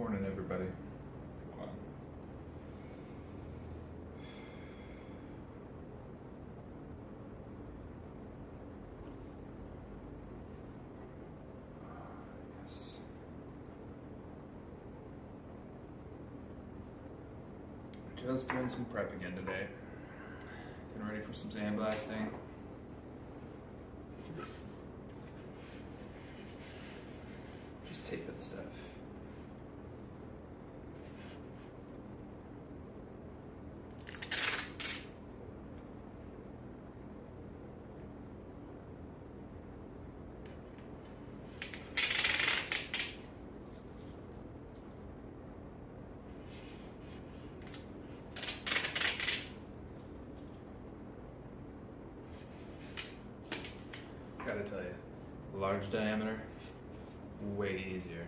Morning, everybody. Hold on. Yes. Just doing some prep again today. Getting ready for some sandblasting. Just taping stuff. Gotta tell you, large diameter, way easier.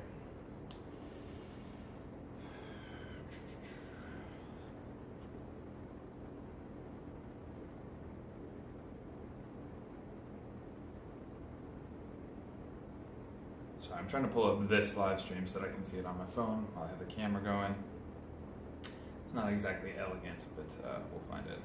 So I'm trying to pull up this live stream so that I can see it on my phone while I have the camera going. It's not exactly elegant, but we'll find it.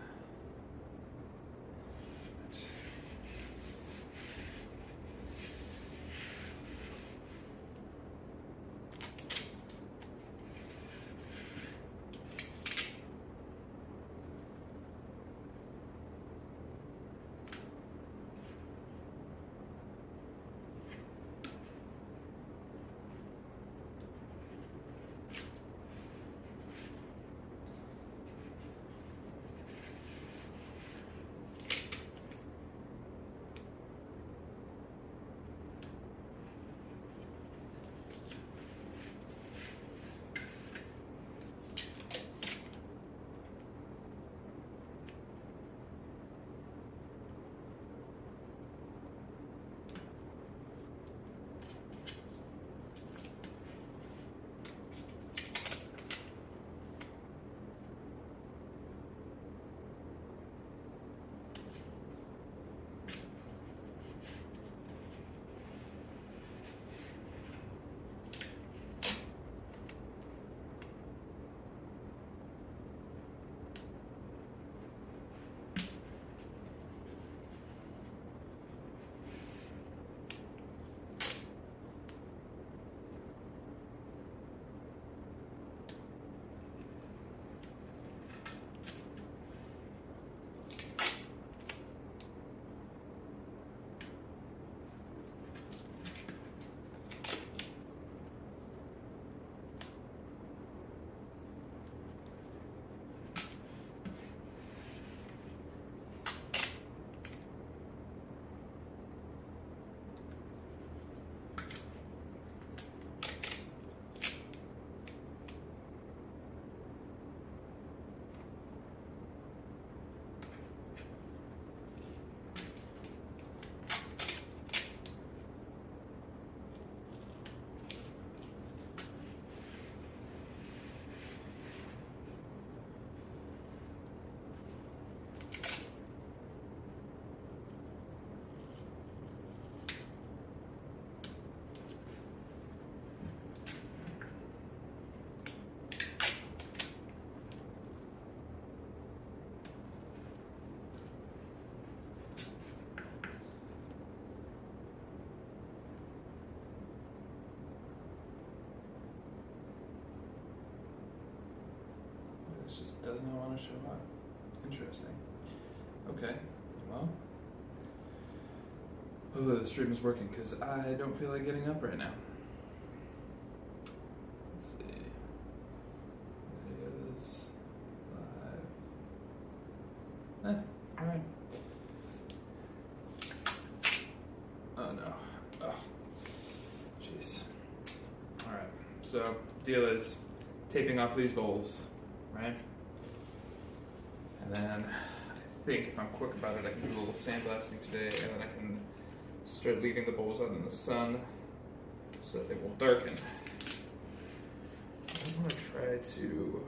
This just does not want to show up. Interesting. Okay, well, hopefully the stream is working because I don't feel like getting up right now. Let's see. Videos live. Alright. Oh no. Oh. Jeez. Alright, so deal is taping off these bowls. Right? And then I think if I'm quick about it, I can do a little sandblasting today, and then I can start leaving the bowls out in the sun so that they won't darken. I want to try to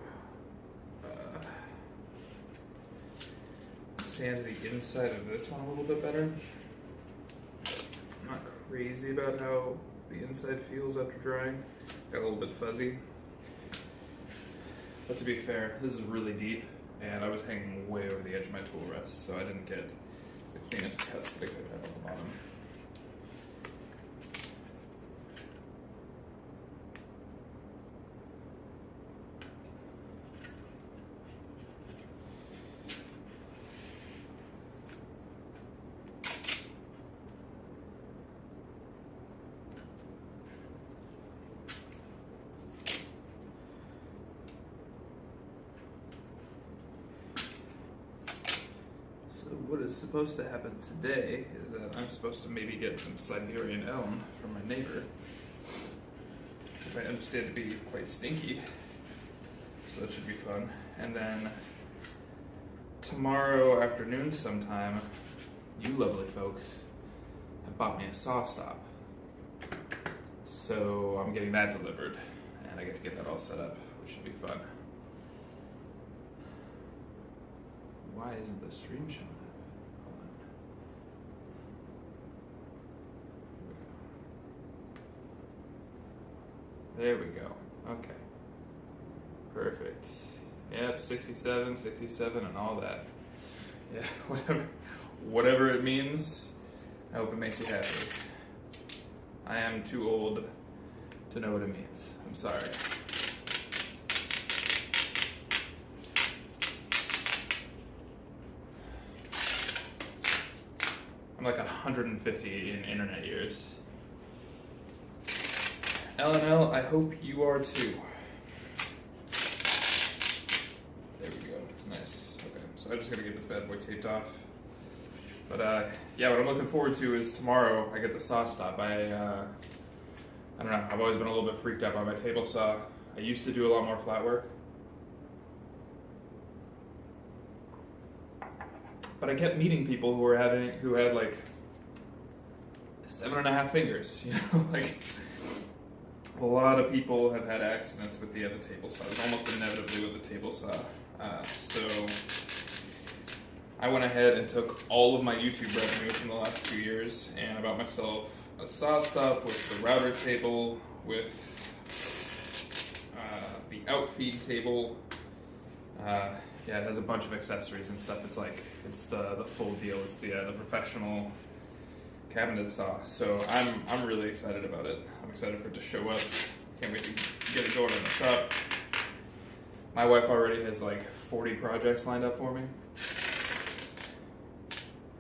sand the inside of this one a little bit better. I'm not crazy about how the inside feels after drying. Got a little bit fuzzy. But to be fair, this is really deep, and I was hanging way over the edge of my tool rest, so I didn't get the cleanest cuts that I could have on the bottom. What is supposed to happen today is that I'm supposed to maybe get some Siberian elm from my neighbor, which I understand to be quite stinky, so that should be fun. And then tomorrow afternoon sometime, you lovely folks have bought me a saw stop, so I'm getting that delivered, and I get to get that all set up, which should be fun. Why isn't the stream showing up? There we go. Okay. Perfect. Yep, 67, 67, and all that. Yeah, whatever it means, I hope it makes you happy. I am too old to know what it means. I'm sorry. I'm like 150 in internet years. LNL, I hope you are too. There we go. Nice. Okay, so I just gotta get this bad boy taped off. But yeah, what I'm looking forward to is tomorrow I get the saw stop. I don't know, I've always been a little bit freaked out by my table saw. I used to do a lot more flat work. But I kept meeting people who had like 7.5 fingers, you know, like a lot of people have had accidents with the other table saw. It's almost inevitably with the table saw. So I went ahead and took all of my YouTube revenue from the last 2 years, and I bought myself a saw stop with the router table, with the outfeed table. Yeah, it has a bunch of accessories and stuff. It's the full deal. It's the professional cabinet saw. So I'm really excited about it. I'm excited for it to show up. Can't wait to get it going in the shop. My wife already has like 40 projects lined up for me.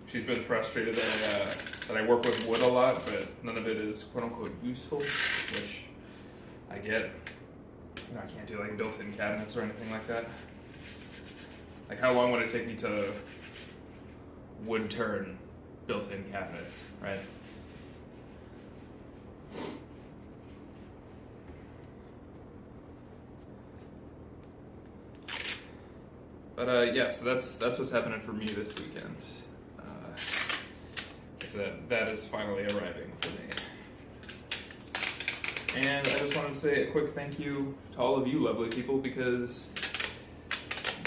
She's been frustrated that I work with wood a lot, but none of it is quote unquote useful, which I get. You know, I can't do like built-in cabinets or anything like that. Like, how long would it take me to wood turn built-in cabinets, right? But yeah, so that's what's happening for me this weekend. That is finally arriving for me. And I just wanted to say a quick thank you to all of you lovely people, because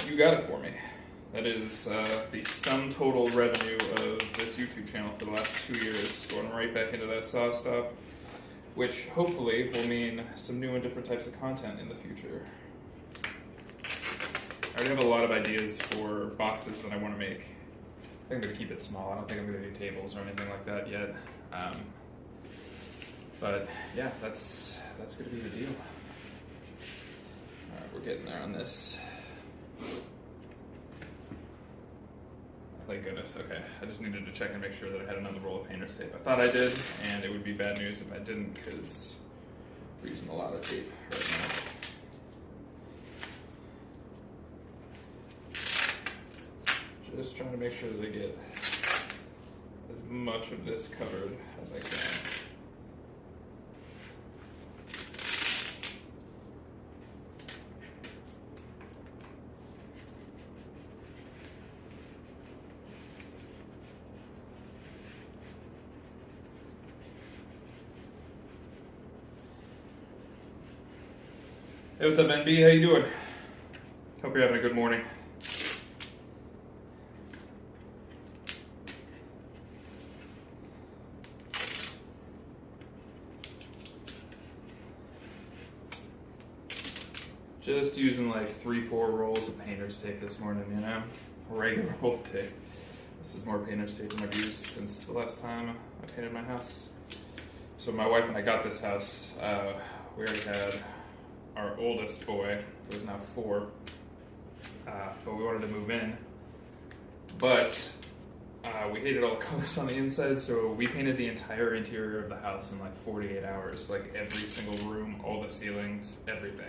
you got it for me. That is the sum total revenue of this YouTube channel for the last 2 years, going right back into that saw stop, which hopefully will mean some new and different types of content in the future. I already have a lot of ideas for boxes that I want to make. I think I'm going to keep it small. I don't think I'm going to do tables or anything like that yet. But yeah, that's going to be the deal. Alright, we're getting there on this. Thank goodness, okay. I just needed to check and make sure that I had another roll of painter's tape. I thought I did, and it would be bad news if I didn't, because we're using a lot of tape right now. Just trying to make sure that I get as much of this covered as I can. Hey, what's up, NB? How you doing? Hope you're having a good morning. Just using like 3-4 rolls of painter's tape this morning, you know? Regular old tape. This is more painter's tape than I've used since the last time I painted my house. So my wife and I got this house. We already had our oldest boy, who is now 4, but we wanted to move in. But we hated all the colors on the inside, so we painted the entire interior of the house in like 48 hours, like every single room, all the ceilings, everything.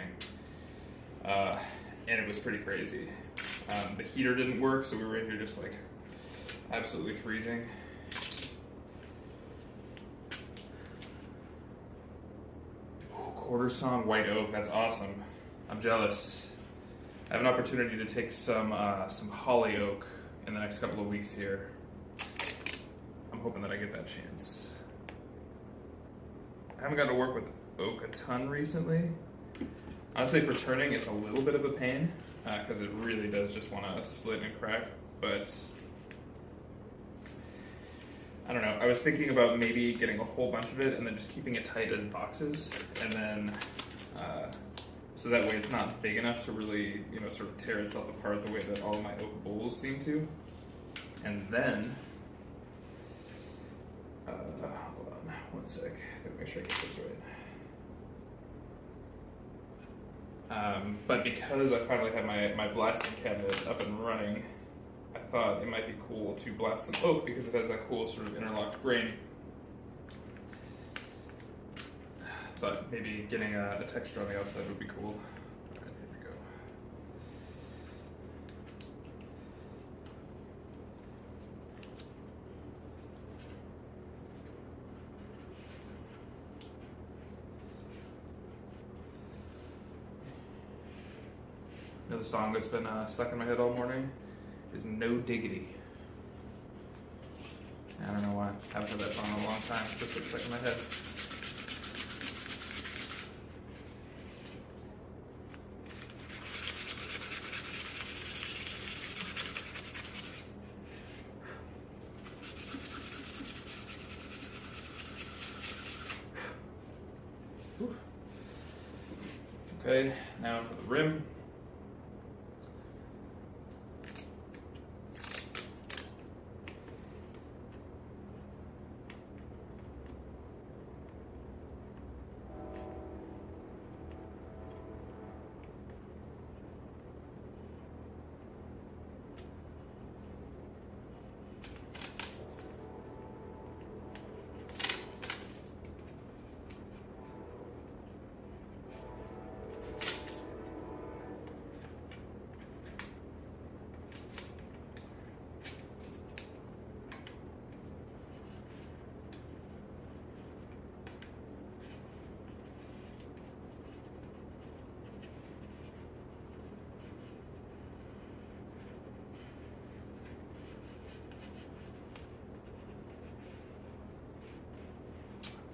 And it was pretty crazy. The heater didn't work, so we were in here just like absolutely freezing. Quarter sawn white oak, that's awesome. I'm jealous. I have an opportunity to take some holly oak in the next couple of weeks here. I'm hoping that I get that chance. I haven't gotten to work with oak a ton recently. Honestly, for turning, it's a little bit of a pain because it really does just want to split and crack, but I don't know. I was thinking about maybe getting a whole bunch of it and then just keeping it tight as boxes, and then so that way it's not big enough to really, you know, sort of tear itself apart the way that all of my oak bowls seem to. And then, hold on, one sec. Gotta make sure I get this right. But because I finally have my blasting cabinet up and running, I thought it might be cool to blast some oak because it has that cool sort of interlocked grain. Thought maybe getting a texture on the outside would be cool. All right, here we go. You know, the song that's been stuck in my head all morning is No Diggity. I don't know why. I haven't heard that song in a long time. Just got stuck in my head. Whew. Okay, now for the rim.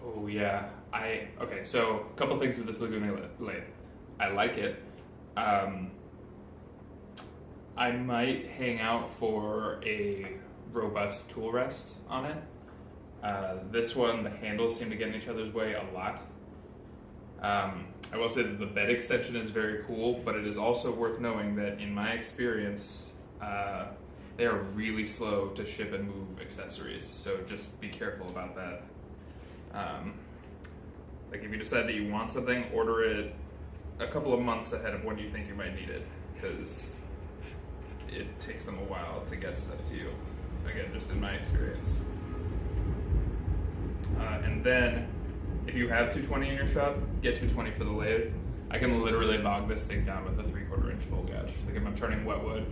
Oh yeah, okay, so a couple things with this Laguna lathe. I like it. I might hang out for a robust tool rest on it. This one, the handles seem to get in each other's way a lot. I will say that the bed extension is very cool, but it is also worth knowing that in my experience, they are really slow to ship and move accessories, so just be careful about that. Like if you decide that you want something, order it a couple of months ahead of when you think you might need it, because it takes them a while to get stuff to you. Again, just in my experience. And then, if you have 220 in your shop, get 220 for the lathe. I can literally bog this thing down with a 3/4 inch bowl gouge. Like if I'm turning wet wood,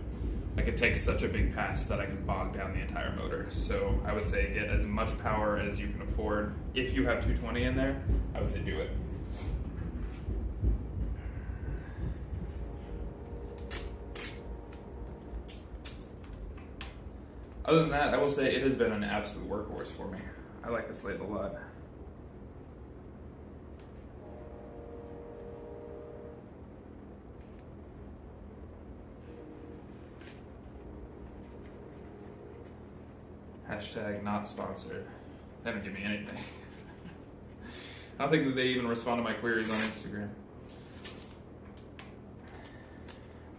I could take such a big pass that I can bog down the entire motor. So I would say get as much power as you can afford. If you have 220 in there, I would say do it. Other than that, I will say it has been an absolute workhorse for me. I like this lathe a lot. Hashtag not sponsored. They don't give me anything. I don't think that they even respond to my queries on Instagram.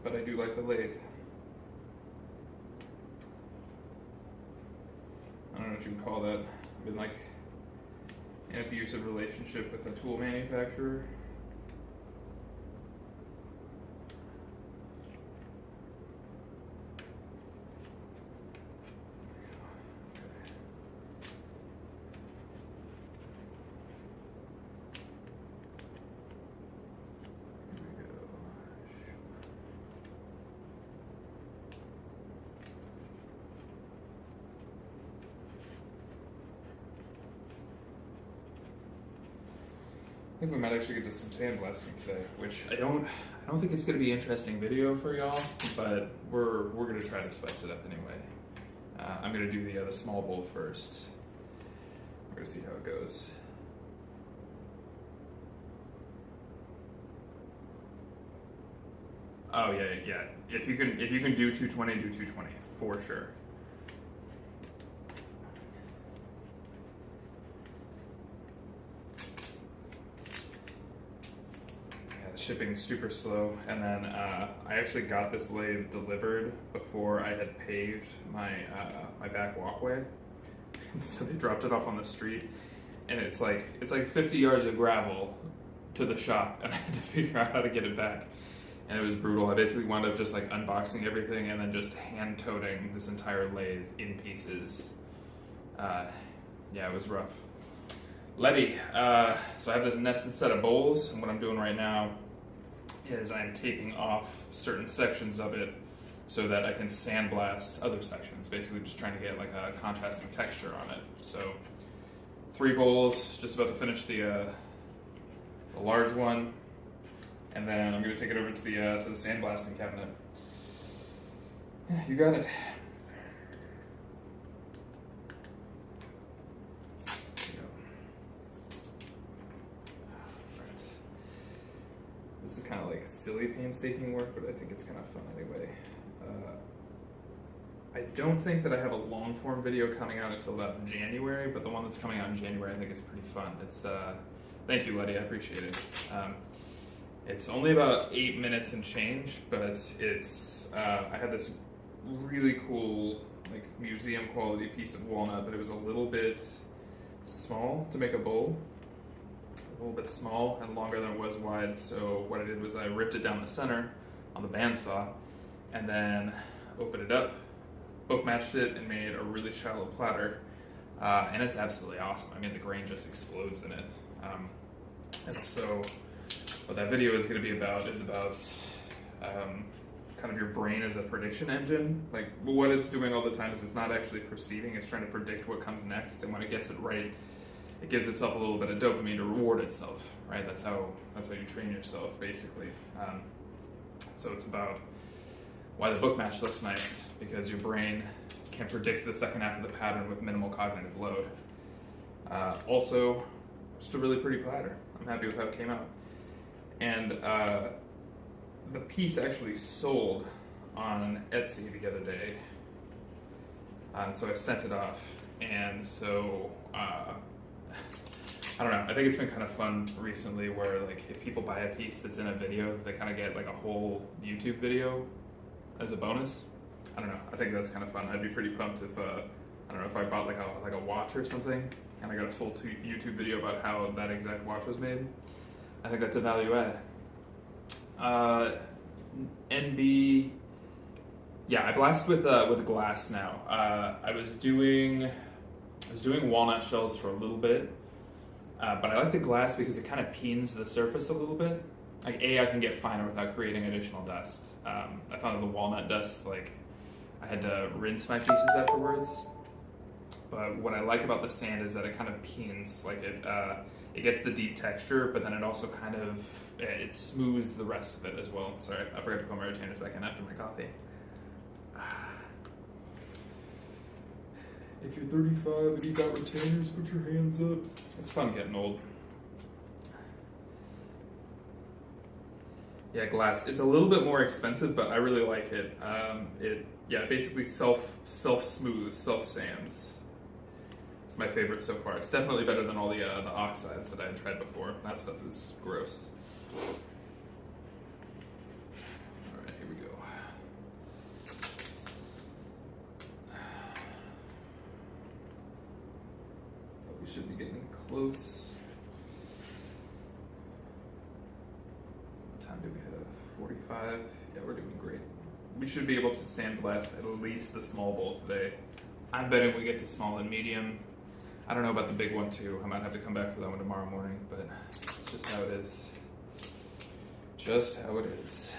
but I do like the lathe. I don't know what you can call that. I've been like in an abusive relationship with a tool manufacturer. I think we might actually get to some sandblasting today, which I don't think it's gonna be an interesting video for y'all, but we're gonna try to spice it up anyway. I'm gonna do the small bowl first. We're gonna see how it goes. Oh yeah. If you can do 220, do 220 for sure. Shipping super slow, and then I actually got this lathe delivered before I had paved my my back walkway, and so they dropped it off on the street, and it's like 50 yards of gravel to the shop, and I had to figure out how to get it back, and it was brutal. I basically wound up just like unboxing everything and then just hand toting this entire lathe in pieces. Yeah, it was rough. Letty, so I have this nested set of bowls, and what I'm doing right now is I'm taping off certain sections of it so that I can sandblast other sections, basically just trying to get like a contrasting texture on it. So 3 bowls, just about to finish the large one, and then I'm gonna take it over to the sandblasting cabinet. Yeah, you got it. This is kind of like silly painstaking work, but I think it's kind of fun anyway. I don't think that I have a long form video coming out until about January, but the one that's coming out in January I think is pretty fun. It's thank you, Letty, I appreciate it. It's only about 8 minutes and change, but it's I had this really cool like museum quality piece of walnut, but it was a little bit small to make a bowl. A little bit small and longer than it was wide, so what I did was I ripped it down the center on the bandsaw and then opened it up, book matched it, and made a really shallow platter, and it's absolutely awesome. I mean, the grain just explodes in it. And so what that video is going to be about is about kind of your brain as a prediction engine. Like what it's doing all the time is it's not actually perceiving, it's trying to predict what comes next, and when it gets it right, it gives itself a little bit of dopamine to reward itself, right? That's how you train yourself, basically. So it's about why the book match looks nice, because your brain can predict the second half of the pattern with minimal cognitive load. Also, just a really pretty platter. I'm happy with how it came out. And the piece actually sold on Etsy the other day, and so I sent it off, and so I don't know, I think it's been kind of fun recently where like if people buy a piece that's in a video, they kind of get like a whole YouTube video as a bonus. I don't know, I think that's kind of fun. I'd be pretty pumped if, I don't know, if I bought like a watch or something and I got a full YouTube video about how that exact watch was made. I think that's a value add. NB, yeah, I blast with glass now. I was doing walnut shells for a little bit, but I like the glass because it kind of peens the surface a little bit. Like I can get finer without creating additional dust. I found that the walnut dust, like I had to rinse my pieces afterwards. But what I like about the sand is that it kind of peens, like it gets the deep texture, but then it also kind of, it smooths the rest of it as well. Sorry, I forgot to put my retainers back in after my coffee. If you're 35 and you got retainers, put your hands up. It's fun getting old. Yeah, glass. It's a little bit more expensive, but I really like it. It basically self-smooths, self-sands. It's my favorite so far. It's definitely better than all the oxides that I had tried before. That stuff is gross. All right, here we go. We should be getting close. What time do we have? 45? Yeah, we're doing great. We should be able to sandblast at least the small bowl today. I'm betting we get to small and medium. I don't know about the big one too. I might have to come back for that one tomorrow morning, but it's just how it is. Just how it is.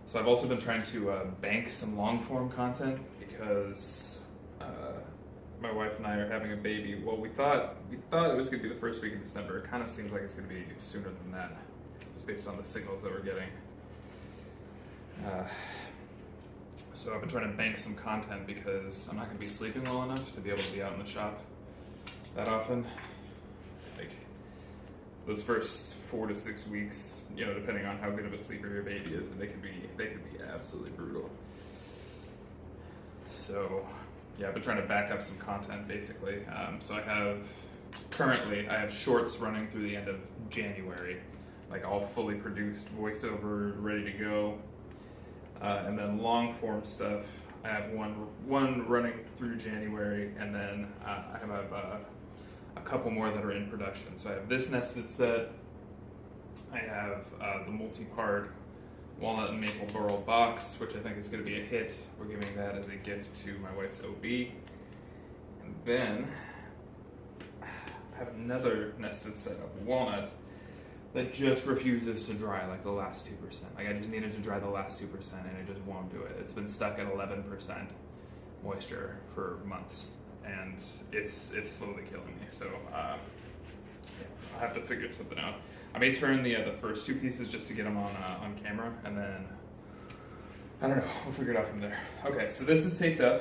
So I've also been trying to bank some long form content because my wife and I are having a baby. Well, we thought it was going to be the first week of December. It kind of seems like it's going to be sooner than that, just based on the signals that we're getting. So I've been trying to bank some content because I'm not going to be sleeping well enough to be able to be out in the shop that often. Like those first 4 to 6 weeks, you know, depending on how good of a sleeper your baby is, but they could be absolutely brutal. So yeah, I've been trying to back up some content basically. So I have shorts running through the end of January, like all fully produced, voiceover ready to go. And then long form stuff, I have one running through January, and then I have a couple more that are in production. So I have this nested set, I have the multi-part walnut and maple burl box, which I think is going to be a hit. We're giving that as a gift to my wife's OB. And then I have another nested set of walnut that just refuses to dry like the last 2%. Like I just needed to dry the last 2% and it just won't do it. It's been stuck at 11% moisture for months and it's slowly killing me. So yeah, I'll have to figure something out. I may turn the first 2 pieces just to get them on camera, and then I don't know, we'll figure it out from there. Okay, so this is taped up.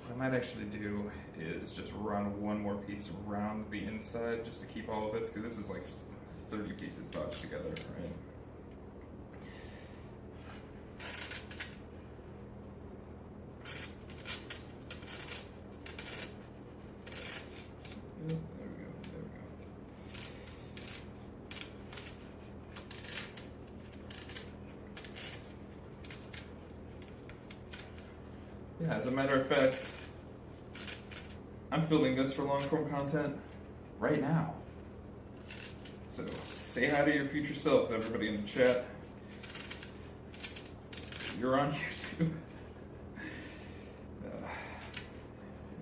What I might actually do is just run one more piece around the inside just to keep all of this, because this is like 30 pieces botched together, right? There we go. Yeah, as a matter of fact, I'm filming this for long form content right now. So say hi to your future selves, everybody in the chat. You're on YouTube.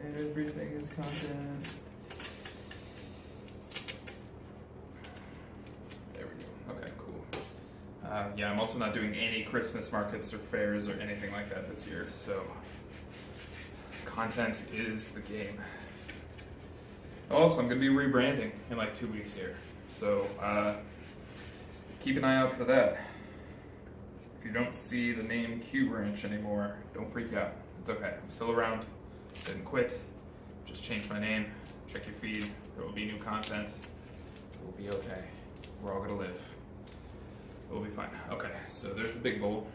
Everything is content. There we go. Okay, cool. Yeah, I'm also not doing any Christmas markets or fairs or anything like that this year, so content is the game. Also, I'm going to be rebranding in like 2 weeks here, so keep an eye out for that. If you don't see the name Q Branch anymore, don't freak out. It's okay. I'm still around. Didn't quit. Just changed my name. Check your feed. There will be new content. We'll be okay. We're all going to live. We'll be fine. Okay, so there's the big bowl.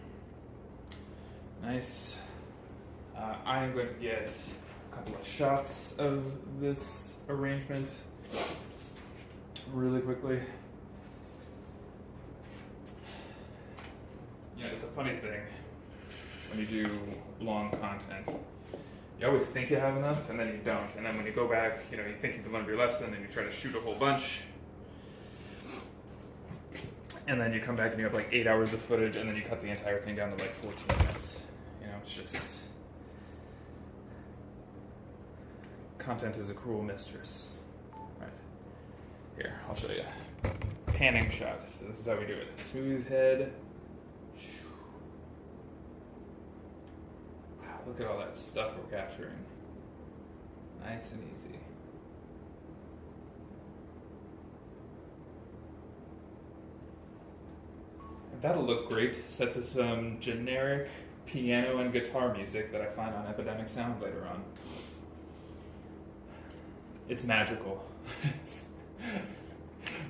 Nice. I am going to get a couple of shots of this arrangement really quickly. Yeah, it's a funny thing when you do long content. You always think you have enough, and then you don't. And then when you go back, you know, you think you've learned your lesson, and you try to shoot a whole bunch. And then you come back and you have like 8 hours of footage, and then you cut the entire thing down to like 14 minutes. You know, it's just... content is a cruel mistress. Right. Here, I'll show you. Panning shot. So this is how we do it. Smooth head. Wow, look at all that stuff we're capturing. Nice and easy. That'll look great set to some generic piano and guitar music that I find on Epidemic Sound later on. It's magical. It's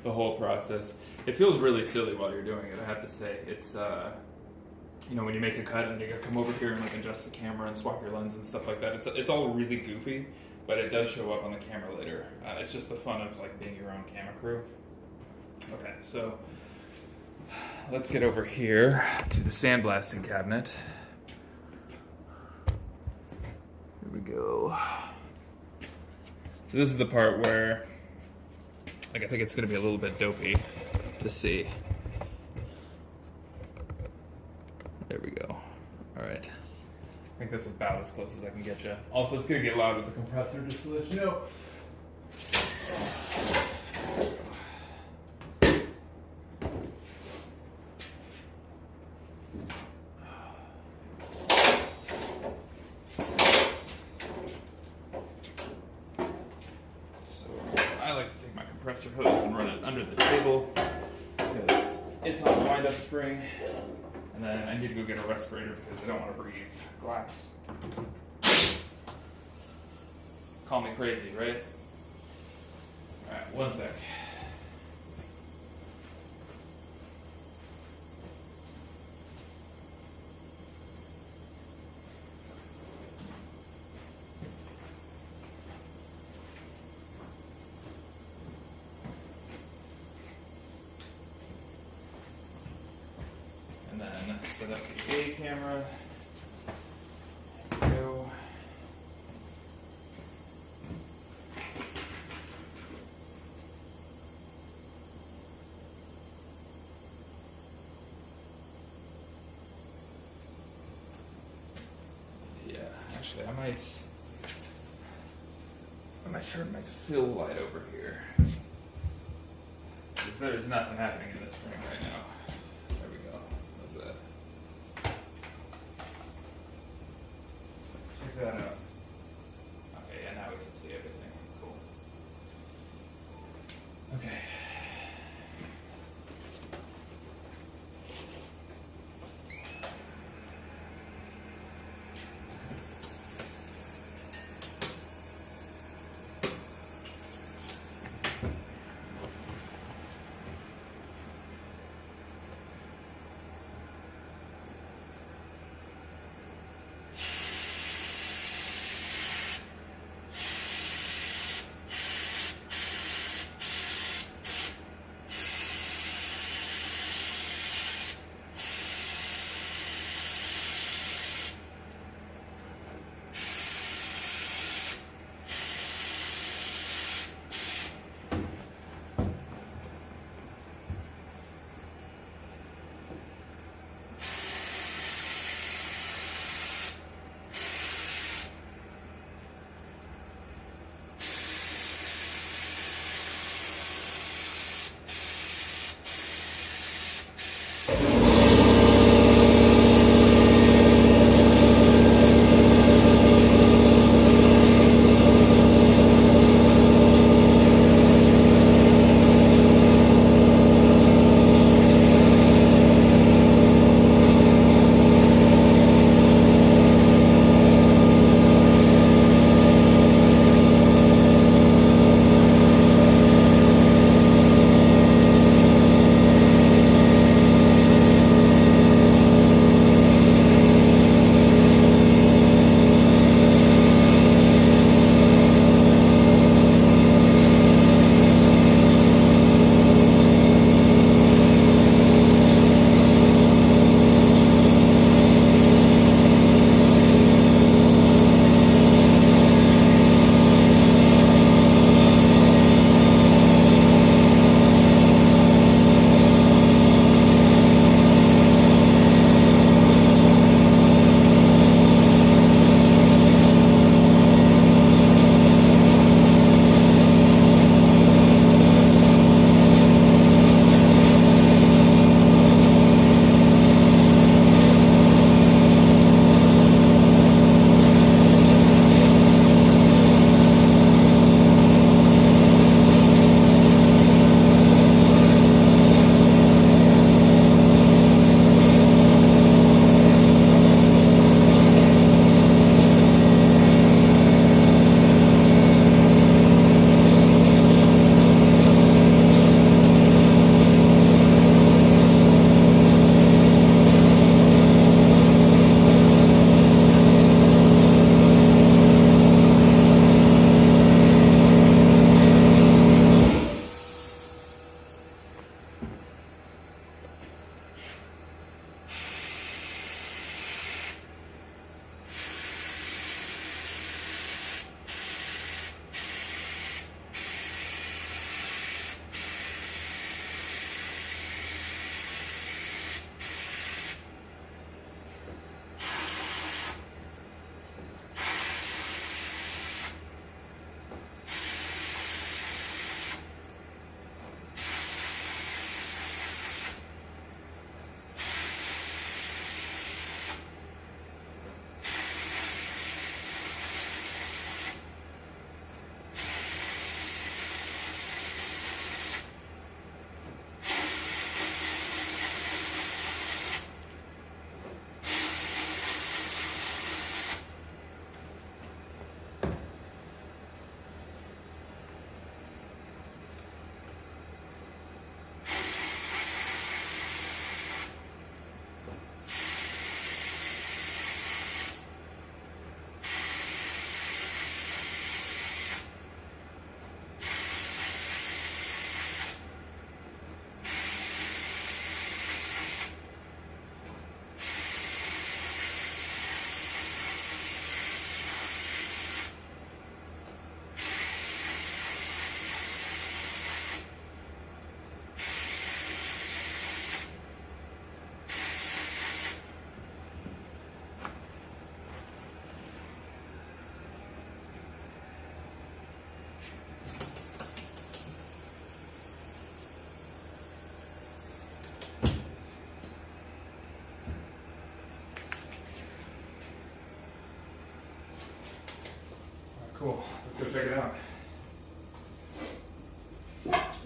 the whole process. It feels really silly while you're doing it, I have to say. It's, you know, when you make a cut and you gotta come over here and like adjust the camera and swap your lens and stuff like that, it's all really goofy, but it does show up on the camera later. It's just the fun of like being your own camera crew. Okay, so let's get over here to the sandblasting cabinet. Here we go. So this is the part where, like, I think it's gonna be a little bit dopey to see. There we go. All right. I think that's about as close as I can get you. Also, it's gonna get loud with the compressor, just to let you know. So I like to take my compressor hose and run it under the table because it's on a wind-up spring. And then I need to go get a respirator because I don't want to breathe glass. Call me crazy, right? Alright, one sec. And then set up the A camera. There we go. Yeah, actually I might turn my fill light over here. There's nothing happening in this frame right now. There we go. How's that? Check that out. Okay, yeah, now we can see everything. Cool. Okay.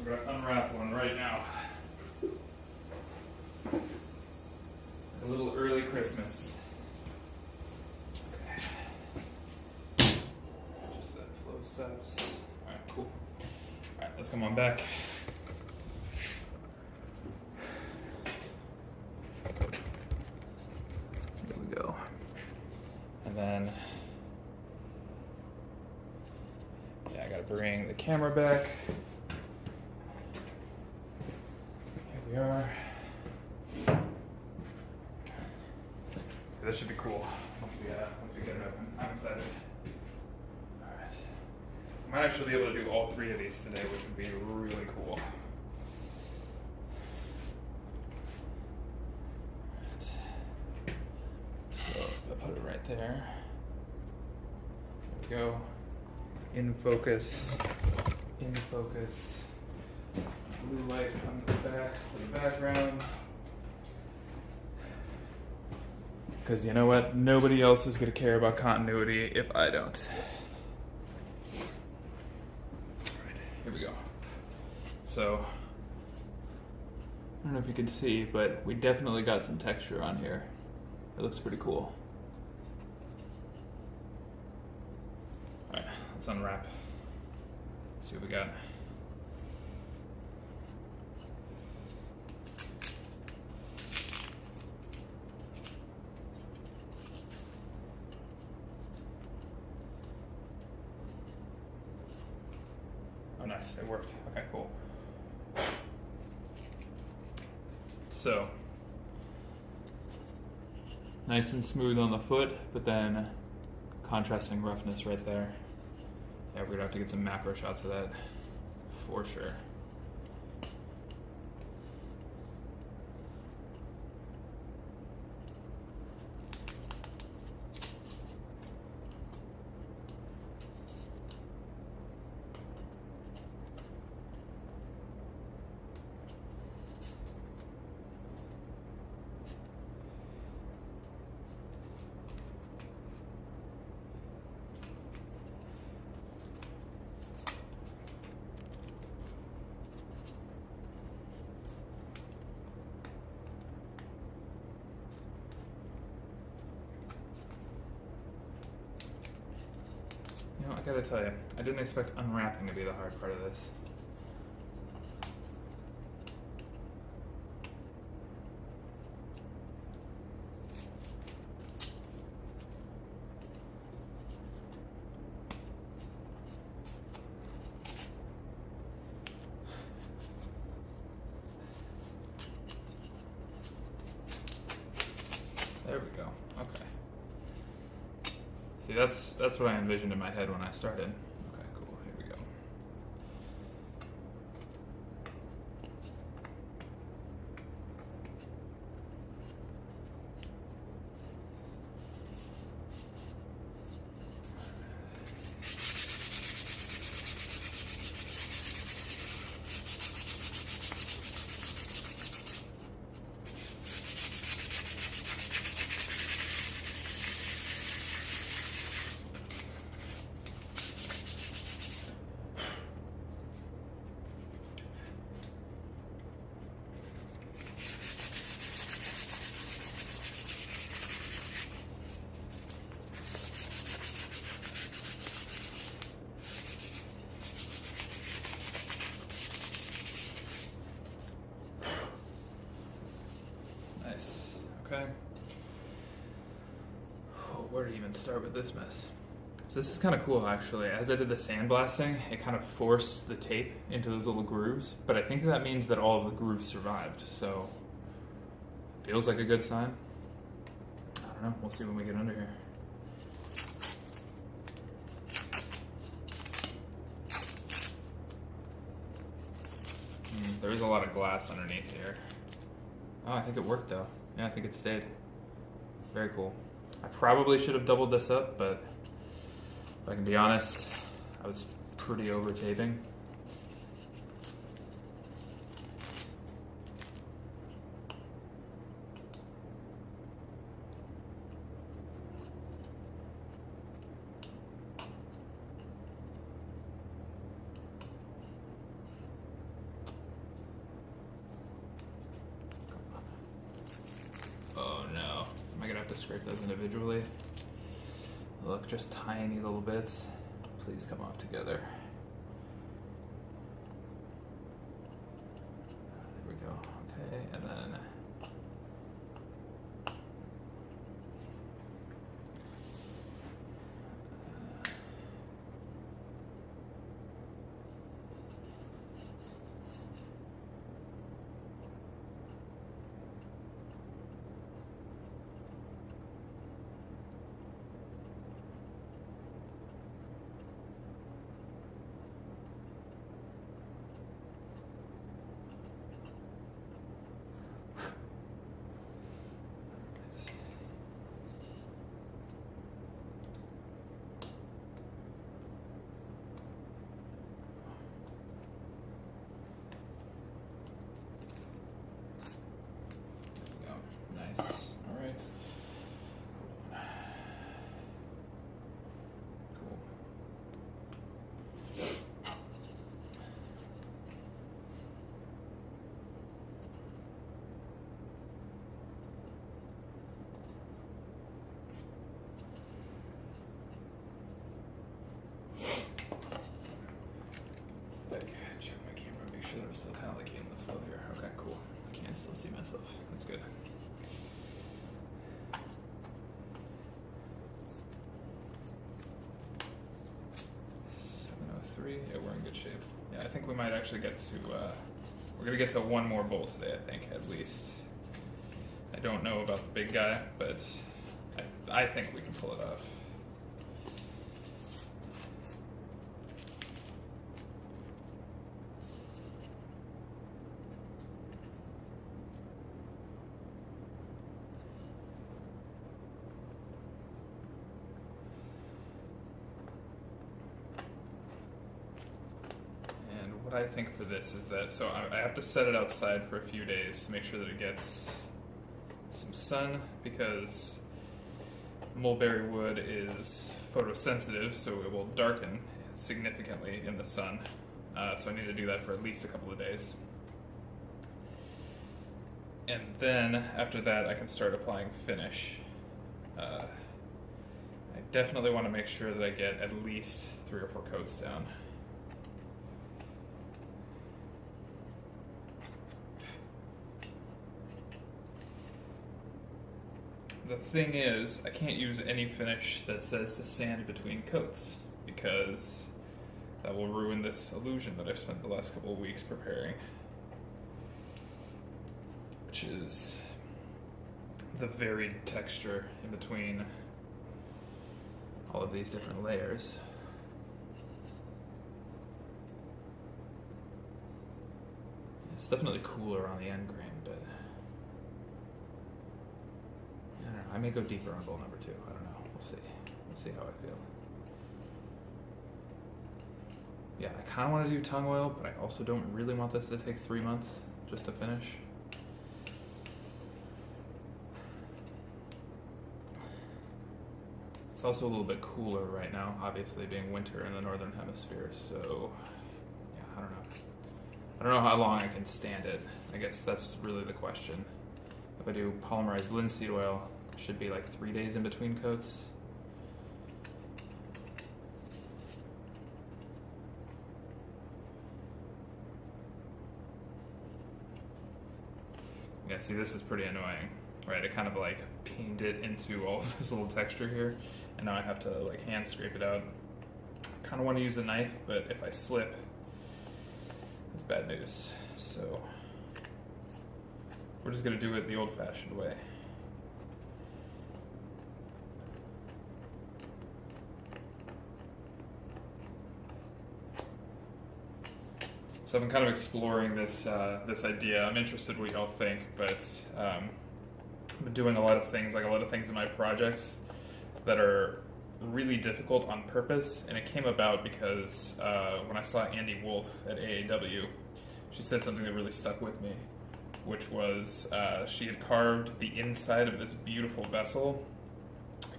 I'm going to unwrap one right now. A little early Christmas. Okay. Just that flow stops. Alright, cool. Alright, let's come on back. There we go. And then, yeah, I gotta bring the camera back. Here we are. This should be cool once we get it open. I'm excited. All right. I might actually be able to do all 3 of these today, which would be really cool. So I put it right there. There we go. In focus. In focus. Blue light comes back to the background. Because you know what? Nobody else is going to care about continuity if I don't. Alright, here we go. So, I don't know if you can see, but we definitely got some texture on here. It looks pretty cool. Alright, let's unwrap. See what we got. Oh, nice, it worked. Okay, cool. So, nice and smooth on the foot, but then contrasting roughness right there. Yeah, we're gonna have to get some macro shots of that for sure. You know, I gotta tell you, I didn't expect unwrapping to be the hard part of this. There we go. Okay. See, that's what I envisioned in my head when I started. Okay, cool. Here we go. Nice. Okay. Oh, where to even start with this mess? So this is kind of cool, actually. As I did the sandblasting, it kind of forced the tape into those little grooves, but I think that means that all of the grooves survived, so feels like a good sign. I don't know. We'll see when we get under here. There is a lot of glass underneath here. Oh, I think it worked though. Yeah, I think it stayed. Very cool. I probably should have doubled this up, but if I can be honest, I was pretty over taping. to scrape those individually. Look, just tiny little bits. Please come off together. There we go. Okay, and then nice. All right. Cool. Like, check my camera, make sure that I'm still kind of like in the flow here. Okay, cool. I can still see myself. That's good. 703. Yeah, we're in good shape. Yeah, I think we might actually get to, we're gonna get to one more bolt today, I think, at least. I don't know about the big guy, but I think we can pull it off. What I think for this is that, so I have to set it outside for a few days to make sure that it gets some sun, because mulberry wood is photosensitive, so it will darken significantly in the sun. So I need to do that for at least a couple of days. And then after that, I can start applying finish. I definitely want to make sure that I get at least 3 or 4 coats down. The thing is, I can't use any finish that says to sand between coats, because that will ruin this illusion that I've spent the last couple of weeks preparing, which is the varied texture in between all of these different layers. It's definitely cooler on the end grain, but I don't know. I may go deeper on bowl number 2. I don't know. We'll see. We'll see how I feel. Yeah, I kind of want to do tongue oil, but I also don't really want this to take 3 months just to finish. It's also a little bit cooler right now, obviously being winter in the northern hemisphere, so yeah, I don't know. I don't know how long I can stand it. I guess that's really the question. If I do polymerized linseed oil, it should be like 3 days in between coats. Yeah, see, this is pretty annoying, right? I kind of like pinged it into all of this little texture here, and now I have to like hand scrape it out. I kind of want to use a knife, but if I slip, it's bad news. So we're just gonna do it the old-fashioned way. So I've been kind of exploring this this idea. I'm interested what y'all think, but I've been doing a lot of things in my projects that are really difficult on purpose, and it came about because when I saw Andy Wolf at AAW, she said something that really stuck with me, which was she had carved the inside of this beautiful vessel,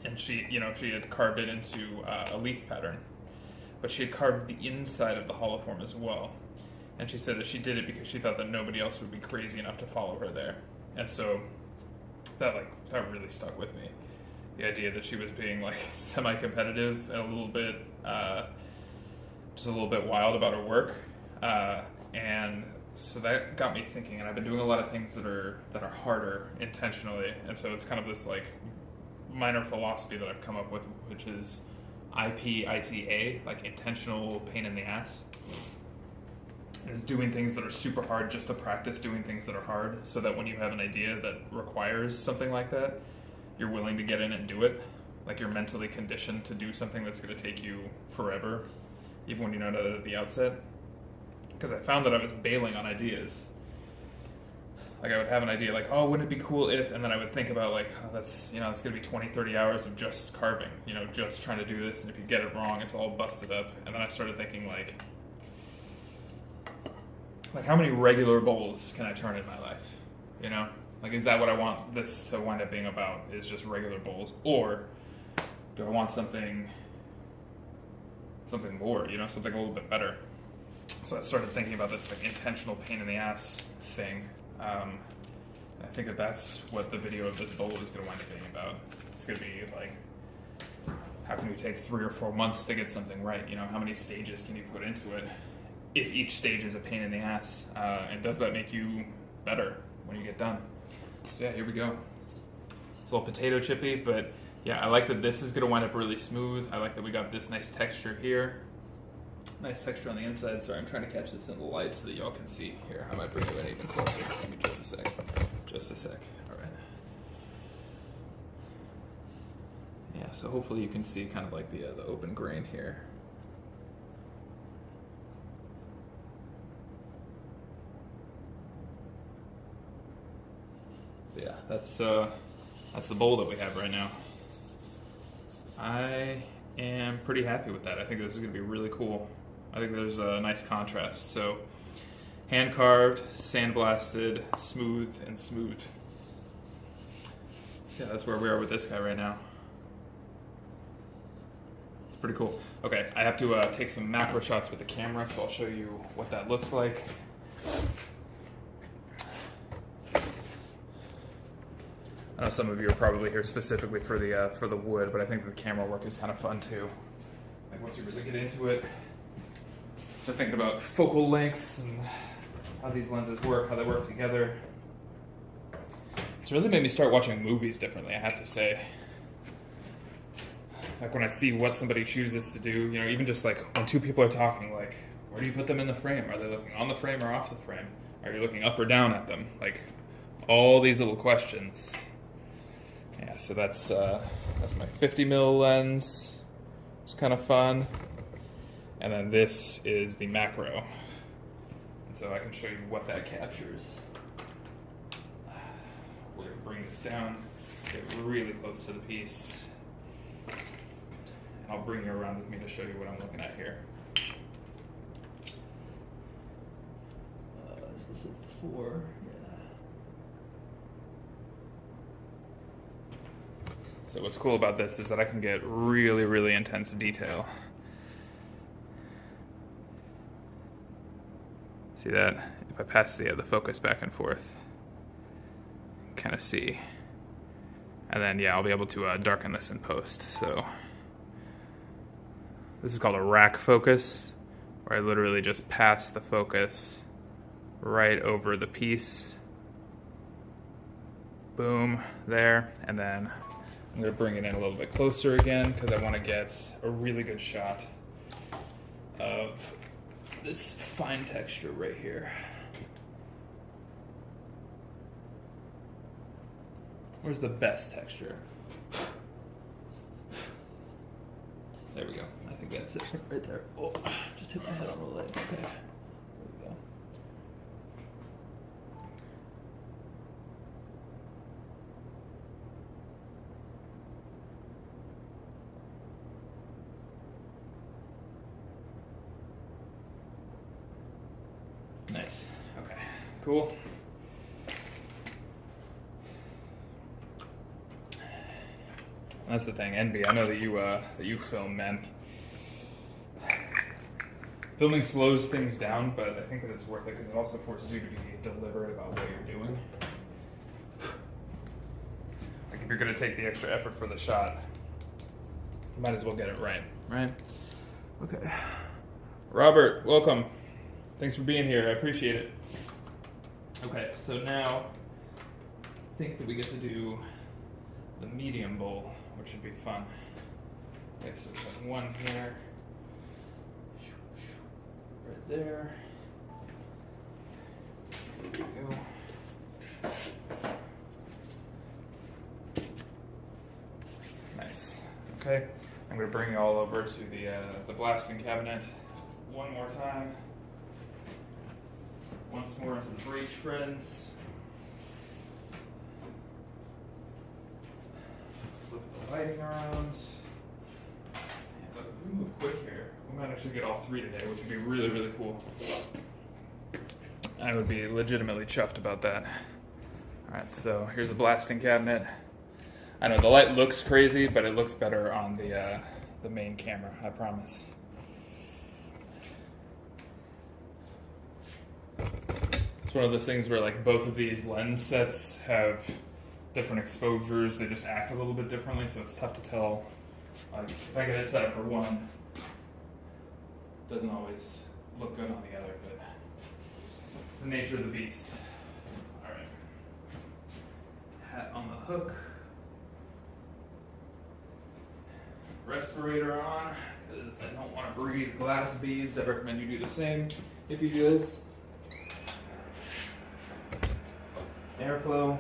and she had carved it into a leaf pattern, but she had carved the inside of the hollow form as well. And she said that she did it because she thought that nobody else would be crazy enough to follow her there. And so that really stuck with me. The idea that she was being like semi-competitive and a little bit wild about her work, and so that got me thinking. And I've been doing a lot of things that are harder intentionally, and so it's kind of this like minor philosophy that I've come up with, which is IPITA, like intentional pain in the ass. And it's doing things that are super hard just to practice doing things that are hard, so that when you have an idea that requires something like that, you're willing to get in and do it. Like you're mentally conditioned to do something that's going to take you forever, even when you know it at the outset. Because I found that I was bailing on ideas. Like I would have an idea like, oh, wouldn't it be cool if, and then I would think about like, oh, that's, it's going to be 20, 30 hours of just carving, just trying to do this. And if you get it wrong, it's all busted up. And then I started thinking like how many regular bowls can I turn in my life? Like, is that what I want this to wind up being about, is just regular bowls? Or do I want something more, something a little bit better? So I started thinking about this like intentional pain in the ass thing. I think that that's what the video of this bowl is going to wind up being about. It's going to be like, how can we take 3 or 4 months to get something right? How many stages can you put into it? If each stage is a pain in the ass, and does that make you better when you get done? So yeah, here we go. It's a little potato chippy, but yeah, I like that this is going to wind up really smooth. I like that we got this nice texture here. Nice texture on the inside. Sorry, I'm trying to catch this in the light so that y'all can see. Here, I might bring you in even closer. Give me just a sec. Just a sec. All right. Yeah, so hopefully you can see kind of like the open grain here. Yeah, that's the bowl that we have right now. I am pretty happy with that. I think this is going to be really cool. I think there's a nice contrast. So, hand carved, sandblasted, smooth, and smooth. Yeah, that's where we are with this guy right now. It's pretty cool. Okay, I have to take some macro shots with the camera, so I'll show you what that looks like. I know some of you are probably here specifically for the wood, but I think the camera work is kind of fun too. Like once you really get into it, start thinking about focal lengths and how these lenses work, how they work together. It's really made me start watching movies differently, I have to say. Like when I see what somebody chooses to do, even just like when two people are talking, like where do you put them in the frame? Are they looking on the frame or off the frame? Are you looking up or down at them? Like all these little questions. Yeah, so that's my 50 mil lens. It's kind of fun. And then this is the macro. And so I can show you what that captures. We're gonna bring this down, get really close to the piece. And I'll bring you around with me to show you what I'm looking at here. Is this a 4? So what's cool about this is that I can get really, really intense detail. See that? If I pass the focus back and forth, kind of see. And then, yeah, I'll be able to darken this in post. So this is called a rack focus, where I literally just pass the focus right over the piece. Boom, there, and then I'm going to bring it in a little bit closer again because I want to get a really good shot of this fine texture right here. Where's the best texture? There we go. I think that's it right there. Oh, just hit my head on the leg. Okay. There we go. Nice. Okay. Cool. That's the thing, NB. I know that you film, man. Filming slows things down, but I think that it's worth it because it also forces you to be deliberate about what you're doing. you're going to take the extra effort for the shot, you might as well get it right, right? Okay. Robert, welcome. Thanks for being here. I appreciate it. Okay, so now I think that we get to do the medium bowl, which should be fun. Okay, so we have one here, right there. There we go. Nice. Okay, I'm going to bring you all over to the blasting cabinet one more time. Once more into the breach, friends. Flip the lighting around. Yeah, but we move quick here. We might actually get all three today, which would be really, really cool. I would be legitimately chuffed about that. Alright, so here's the blasting cabinet. I know the light looks crazy, but it looks better on the main camera, I promise. It's one of those things where like both of these lens sets have different exposures. They just act a little bit differently, so it's tough to tell. Like if I get it set up for one, it doesn't always look good on the other, but the nature of the beast. All right, hat on the hook, respirator on, because I don't want to breathe glass beads. I recommend you do the same if you do this. Airflow.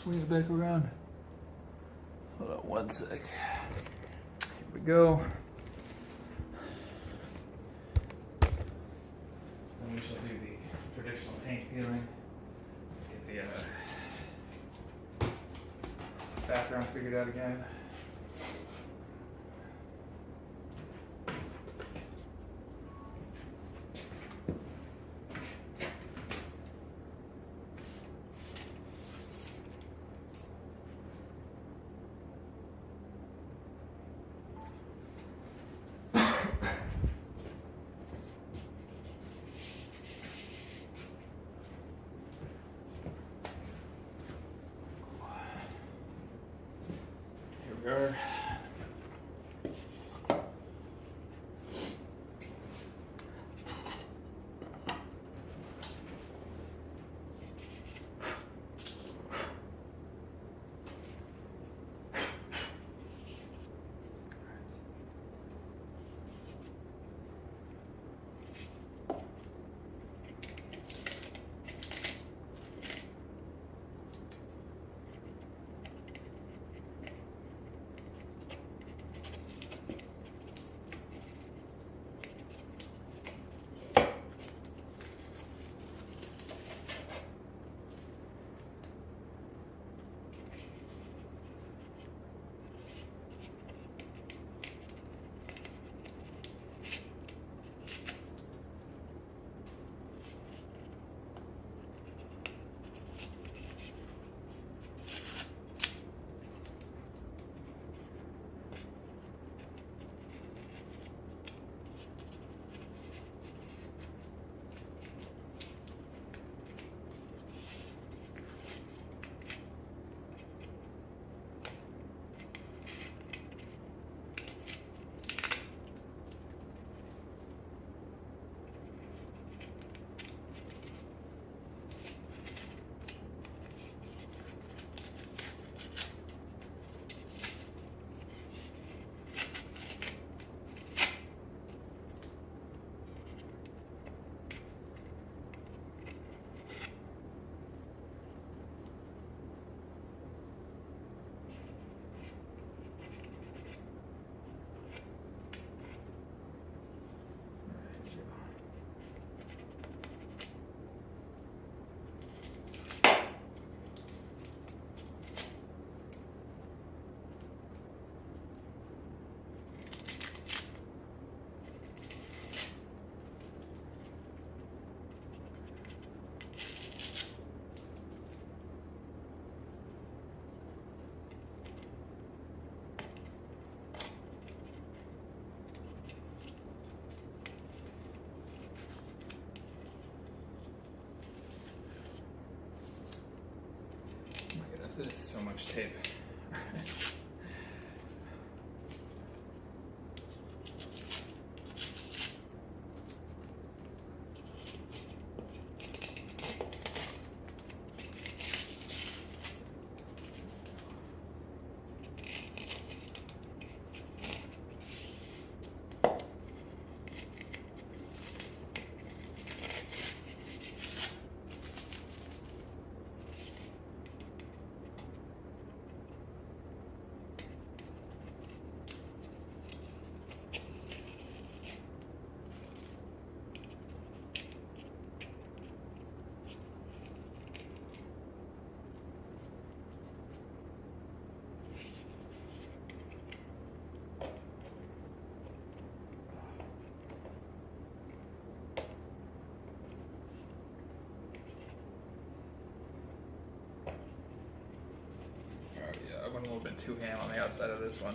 swing it back around. Hold on one sec. Here we go. Then we shall do the traditional paint peeling. Let's get the background figured out again. Here we are. That is so much tape. I went a little bit too ham on the outside of this one.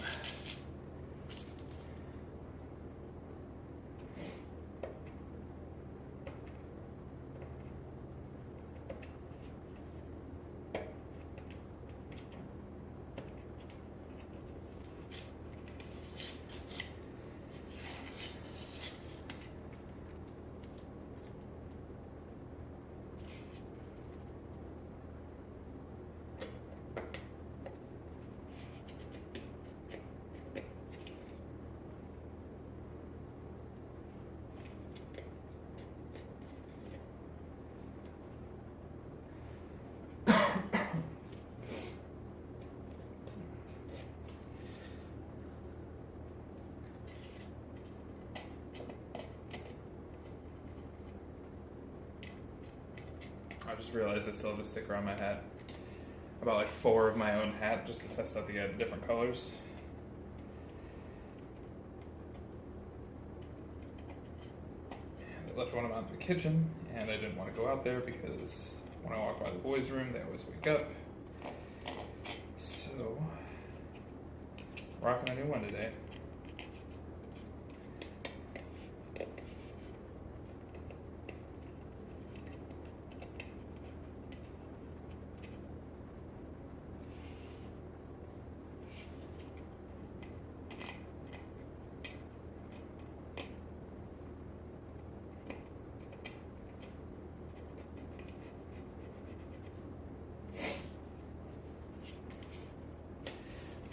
I just realized I still have the sticker on my hat. I bought like 4 of my own hat just to test out the different colors. And I left one of them out in the kitchen, and I didn't want to go out there because when I walk by the boys' room, they always wake up. So, rocking a new one today.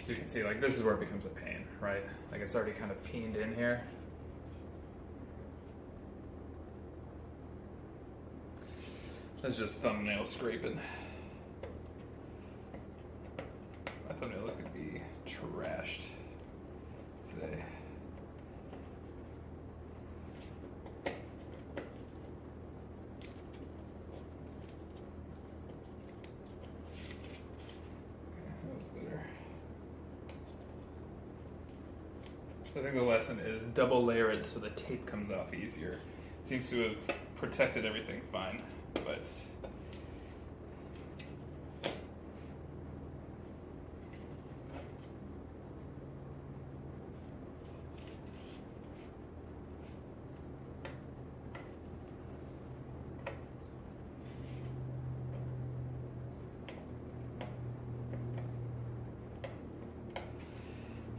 So you can see, like, this is where it becomes a pain, right? Like, it's already kind of peened in here. That's just thumbnail scraping. My thumbnail is going to be trashed today. I think the lesson is double layer it so the tape comes off easier. Seems to have protected everything fine, but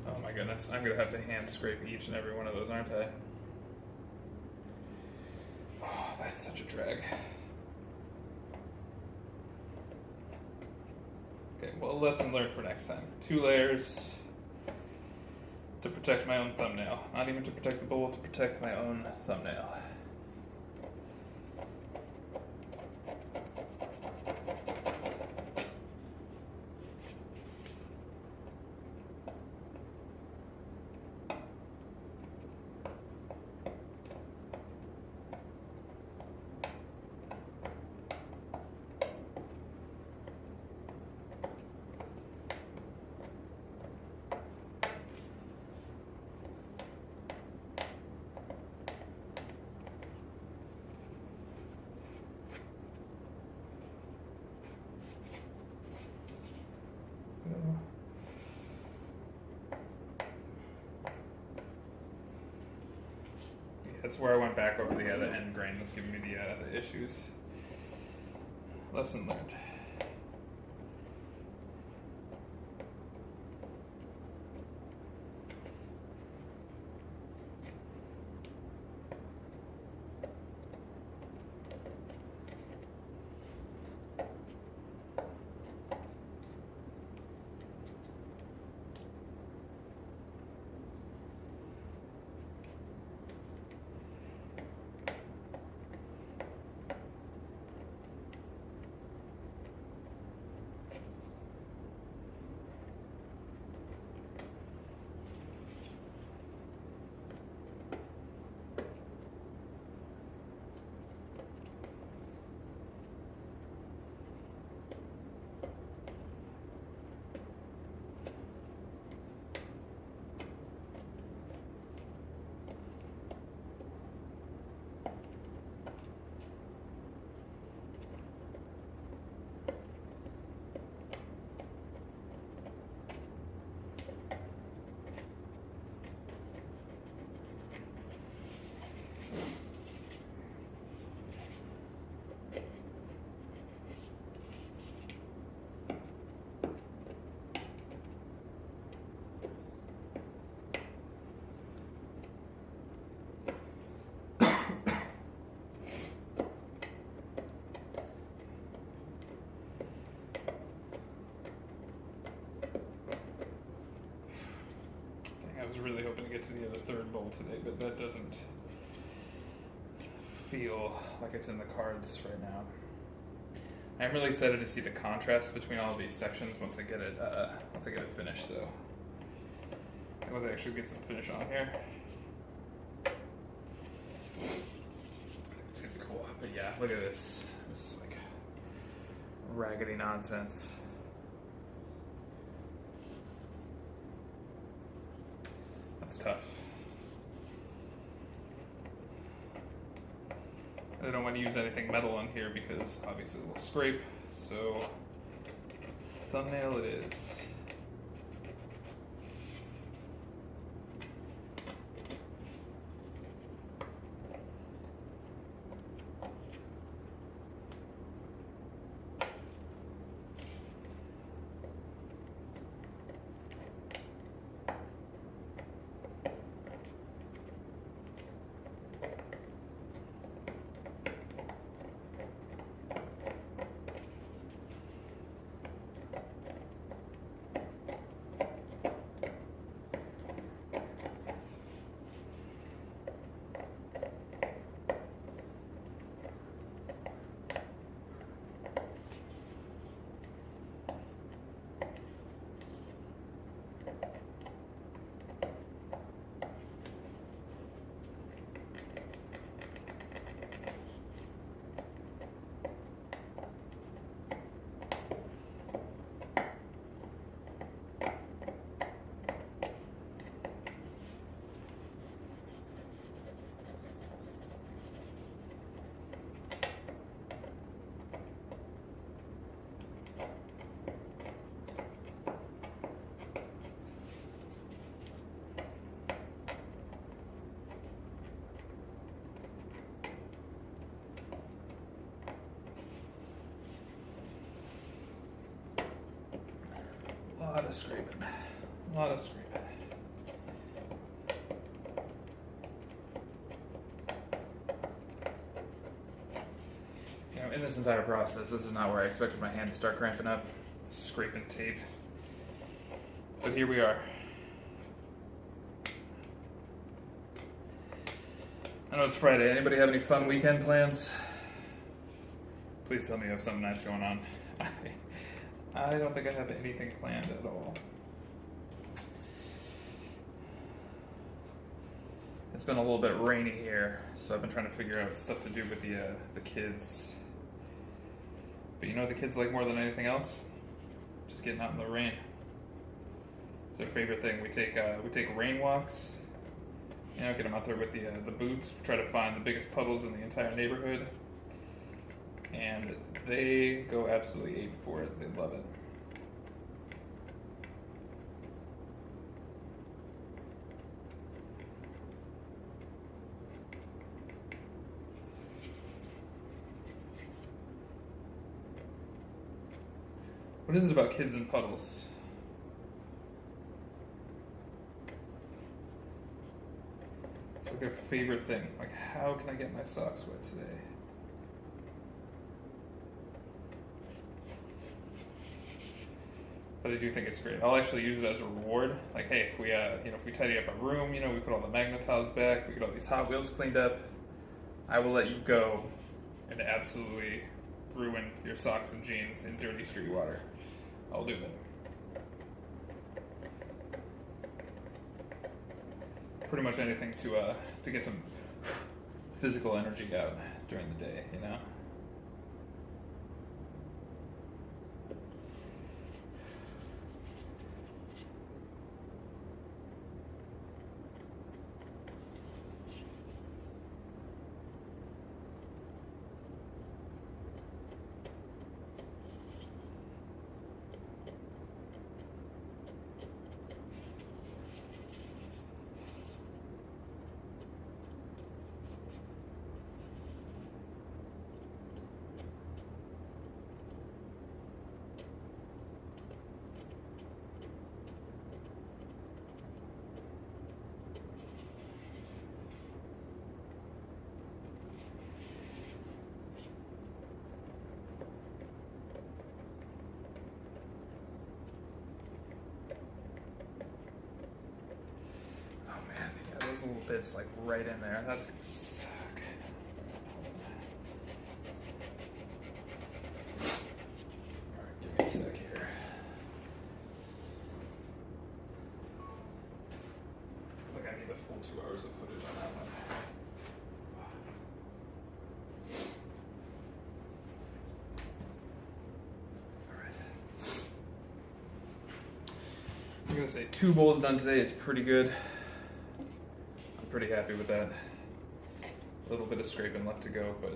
oh my goodness, I'm gonna have to hand scrape each and every one of those, aren't I? Oh, that's such a drag. Okay, well, lesson learned for next time. 2 layers to protect my own thumbnail. Not even to protect the bowl, to protect my own thumbnail. That's where I went back over the other end grain that's giving me the issues. Lesson learned. I was really hoping to get to the other third bowl today, but that doesn't feel like it's in the cards right now. I'm really excited to see the contrast between all of these sections once I get it finished, though. And once I actually get some finish on here, I think it's gonna be cool. But yeah, look at this. This is like raggedy nonsense. That's tough. I don't want to use anything metal in here because obviously it will scrape, so thumbnail it is. A lot of scraping. A lot of scraping. You know, in this entire process, this is not where I expected my hand to start cramping up, scraping tape. But here we are. I know it's Friday. Anybody have any fun weekend plans? Please tell me you have something nice going on. I don't think I have anything planned at all. It's been a little bit rainy here, so I've been trying to figure out stuff to do with the kids. But you know what the kids like more than anything else? Just getting out in the rain. It's their favorite thing. We take rain walks. You know, get them out there with the boots. Try to find the biggest puddles in the entire neighborhood. And they go absolutely ape for it. They love it. What is it about kids and puddles? It's like their favorite thing. Like, how can I get my socks wet today? But I do think it's great. I'll actually use it as a reward. Like, hey, if we, if we tidy up a room, we put all the magnetiles back, we get all these Hot Wheels cleaned up, I will let you go and absolutely ruin your socks and jeans in dirty street water. I'll do it. Pretty much anything to get some physical energy out during the day, you know? Those little bits like right in there. That's gonna suck. Alright, give me a sec here. I think I need a full 2 hours of footage on that one. gonna say 2 bowls done today is pretty good. I'm pretty happy with that. A little bit of scraping left to go, but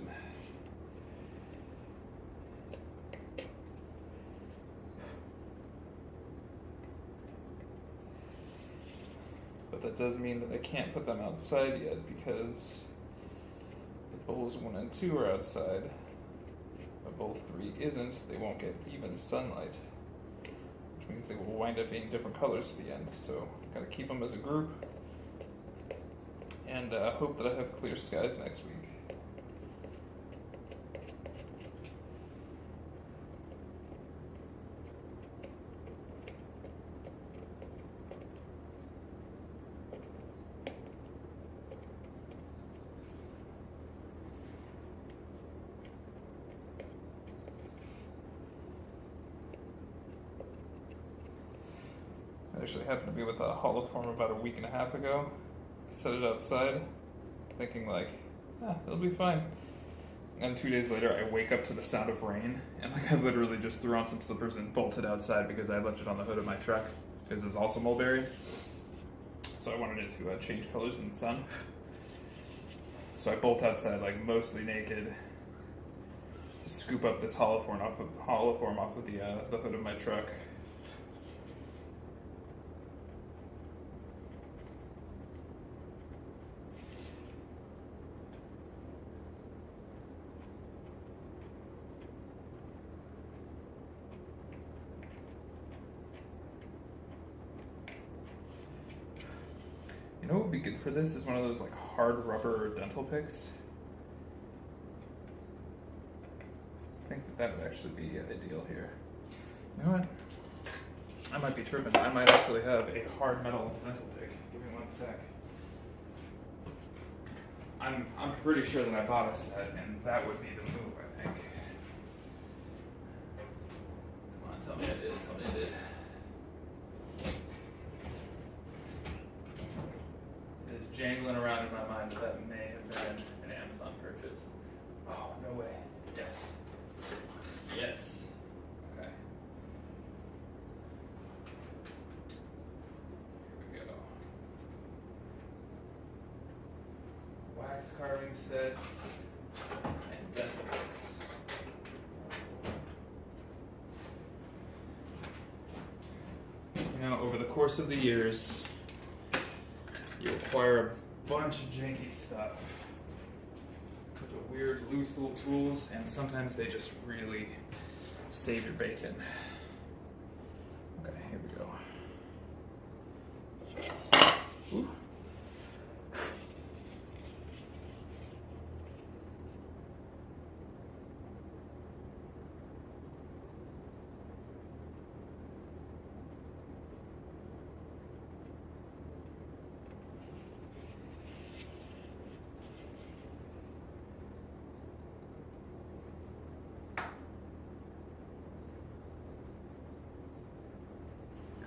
that does mean that I can't put them outside yet because bowls 1 and 2 are outside, but bowl 3 isn't. They won't get even sunlight, which means they will wind up being different colors at the end. So I've got to keep them as a group and hope that I have clear skies next week. I actually happened to be with a holoform about a week and a half ago. I set it outside, thinking like, it'll be fine. And 2 days later, I wake up to the sound of rain, and like I literally just threw on some slippers and bolted outside because I left it on the hood of my truck. Because it was also mulberry, so I wanted it to change colors in the sun. So I bolt outside like mostly naked to scoop up this holoform off of the hood of my truck. You know what would be good for this is one of those like hard rubber dental picks. I think that would actually be ideal here. You know what? I might be tripping. I might actually have a hard metal dental pick. Give me 1 sec. I'm pretty sure that I bought a set, and that would be the move, I think. Come on, tell me I did. Tell me I did. Jangling around in my mind that may have been an Amazon purchase. Oh, no way. Yes. Yes. Okay. Here we go. Wax carving set and dental picks. You know, over the course of the years, you acquire a bunch of janky stuff, a bunch of weird, loose little tools, and sometimes they just really save your bacon. Okay, here we go. Ooh.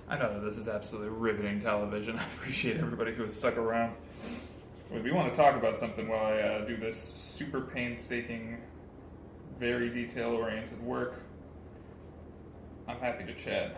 I know that this is absolutely riveting television. I appreciate everybody who has stuck around. If you want to talk about something while I do this super painstaking, very detail-oriented work, I'm happy to chat.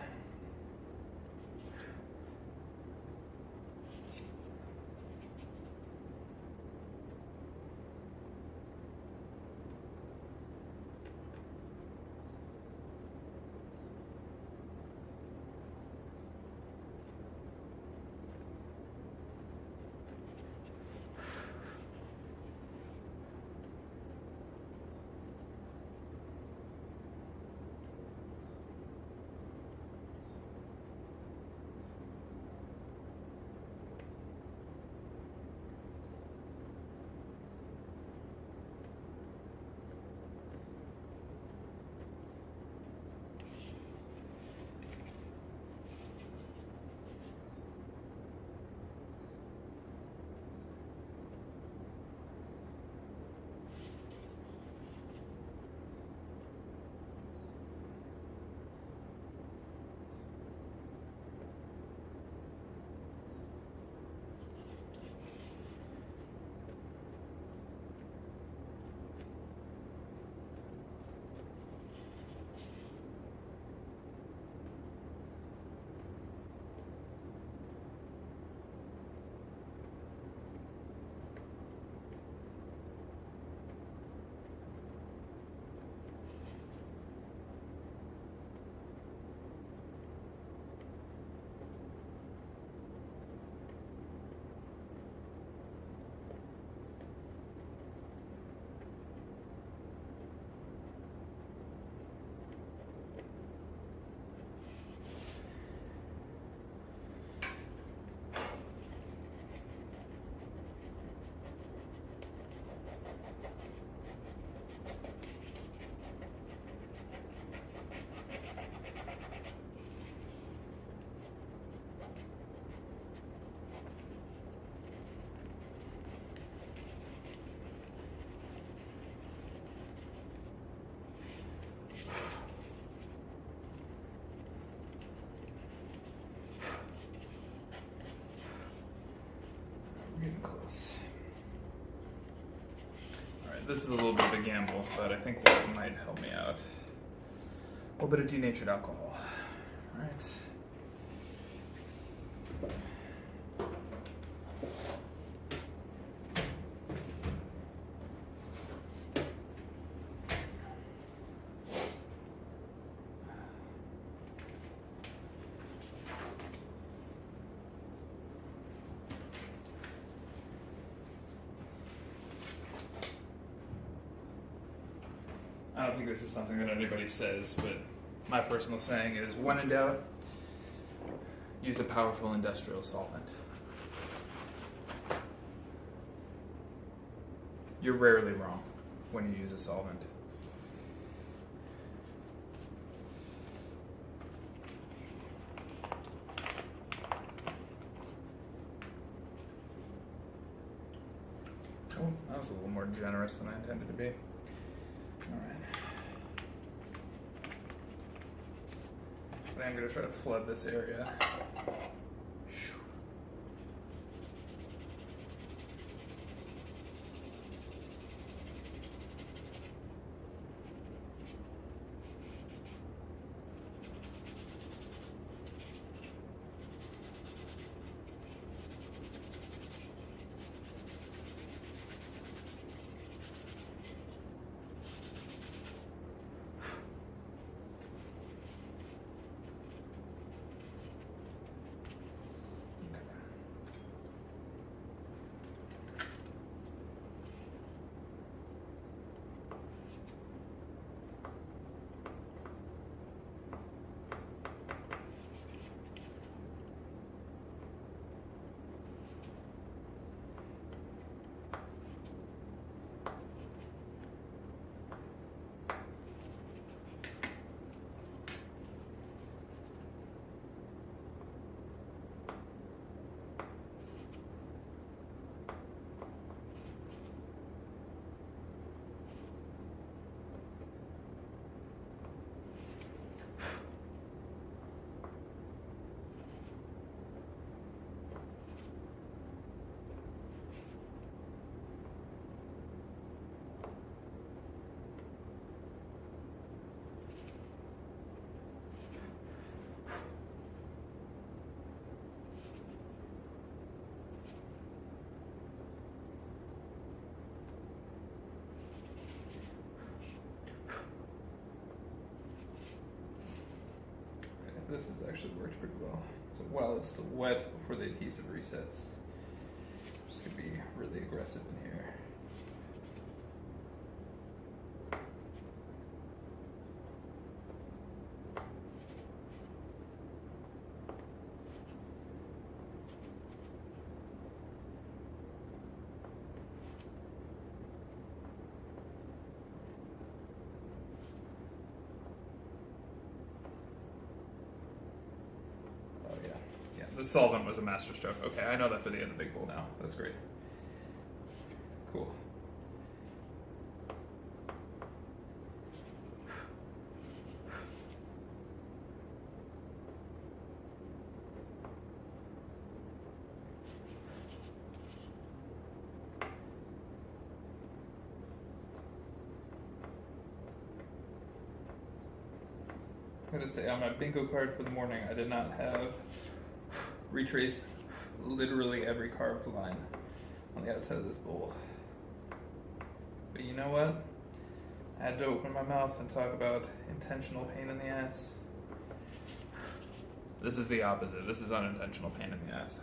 We're getting close. Alright, this is a little bit of a gamble, but I think what might help me out. A little bit of denatured alcohol. Alright. I don't think this is something that anybody says, but my personal saying is, when in doubt, use a powerful industrial solvent. You're rarely wrong when you use a solvent. Oh, that was a little more generous than I intended to be. Alright. I'm going to try to flood this area. This has actually worked pretty well. So while it's still wet before the adhesive resets, I'm just gonna be really aggressive in here. The solvent was a masterstroke. Okay, I know that for the end of the big bowl now. That's great. Cool. I'm going to say on my bingo card for the morning, I did not have retrace literally every carved line on the outside of this bowl. But you know what? I had to open my mouth and talk about intentional pain in the ass. This is the opposite. This is unintentional pain in the ass.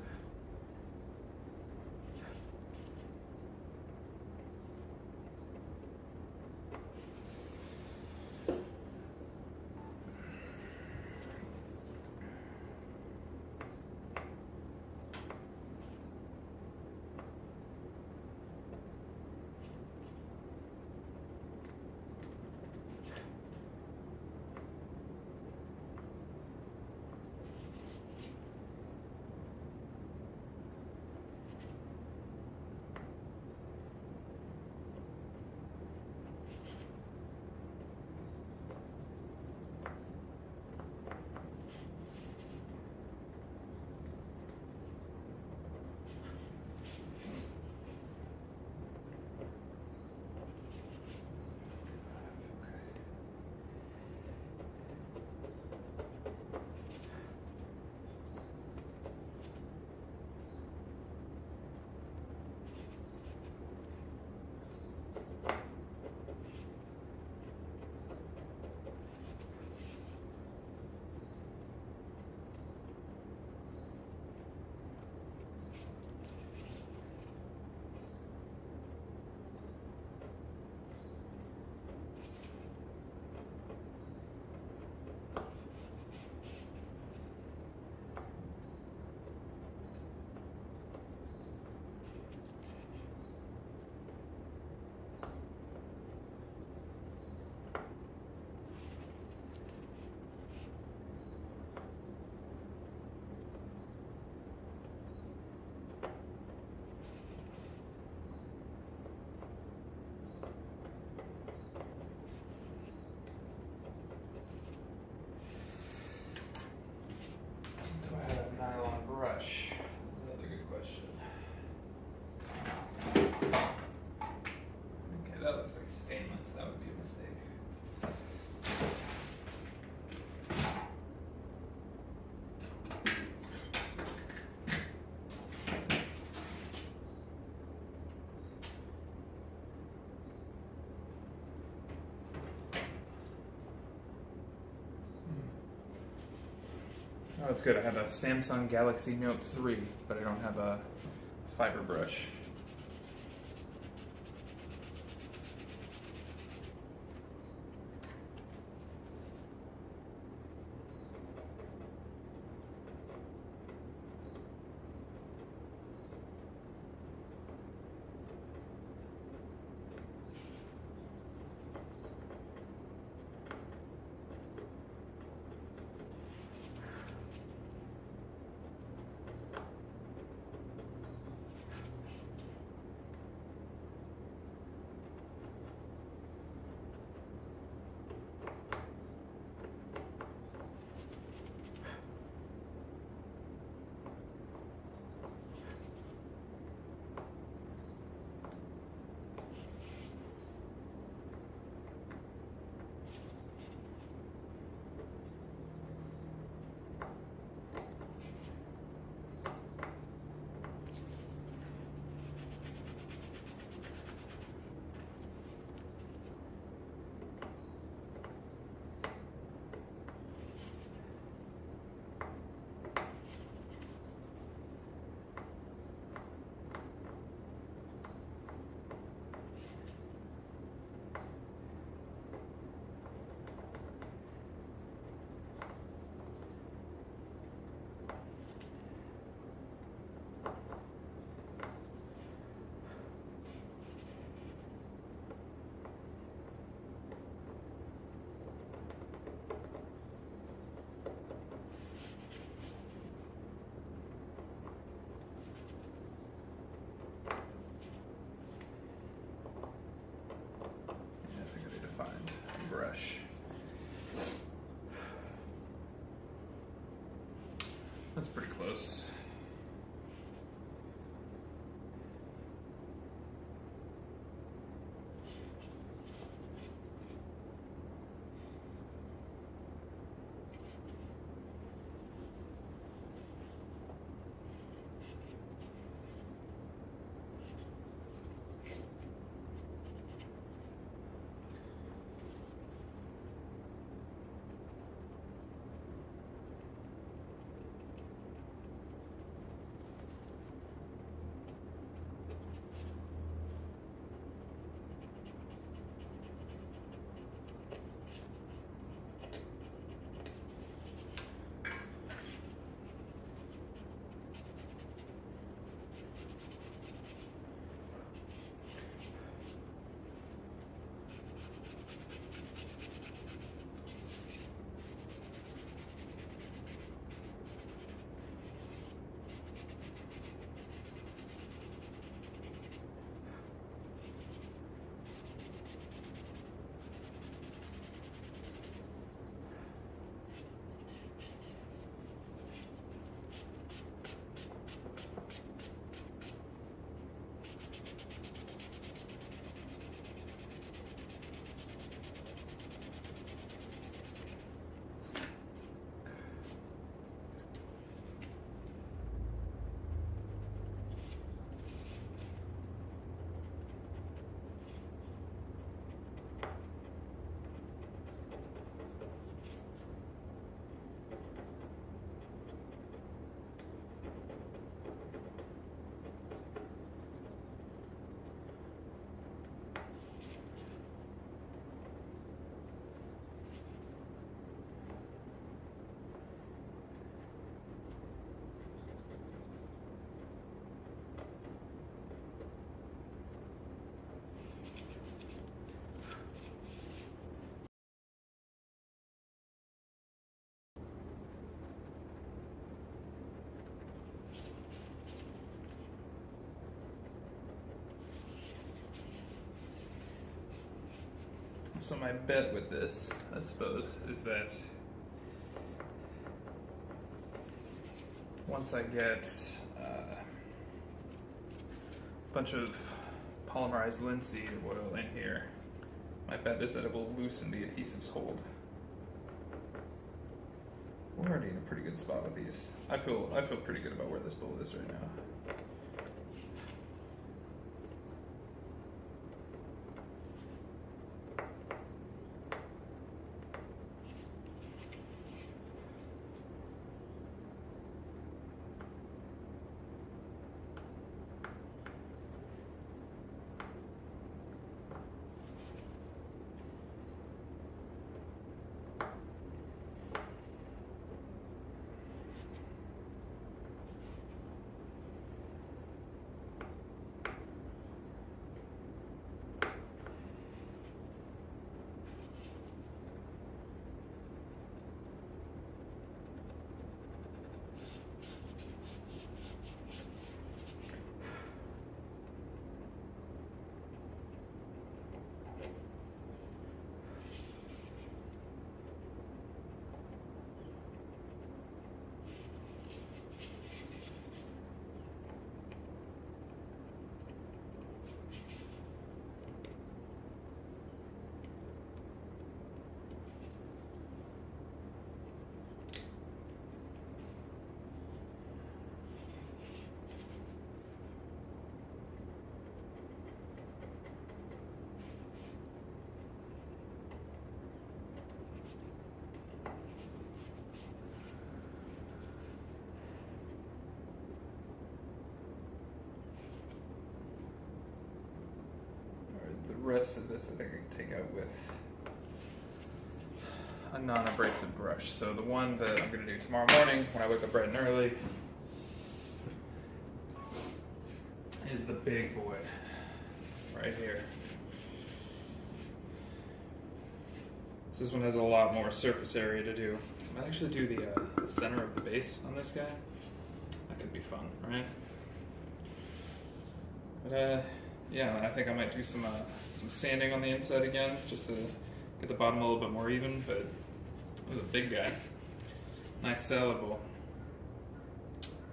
Oh, it's good. I have a Samsung Galaxy Note 3, but I don't have a fiber brush. Brush. That's pretty close. So my bet with this, I suppose, is that once I get a bunch of polymerized linseed oil in here, my bet is that it will loosen the adhesive's hold. We're already in a pretty good spot with these. I feel pretty good about where this bowl is right now. rest of this I think I can take out with a non-abrasive brush. So the one that I'm going to do tomorrow morning when I wake up bright and early is the big boy right here. This one has a lot more surface area to do. I might actually do the center of the base on this guy. That could be fun, right? But yeah, I think I might do some sanding on the inside again, just to get the bottom a little bit more even. But it was a big guy, nice salad bowl.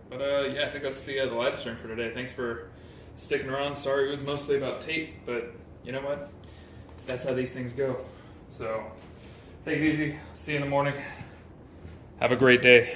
But yeah, I think that's the live stream for today. Thanks for sticking around. Sorry it was mostly about tape, but you know what? That's how these things go. So take it easy. See you in the morning. Have a great day.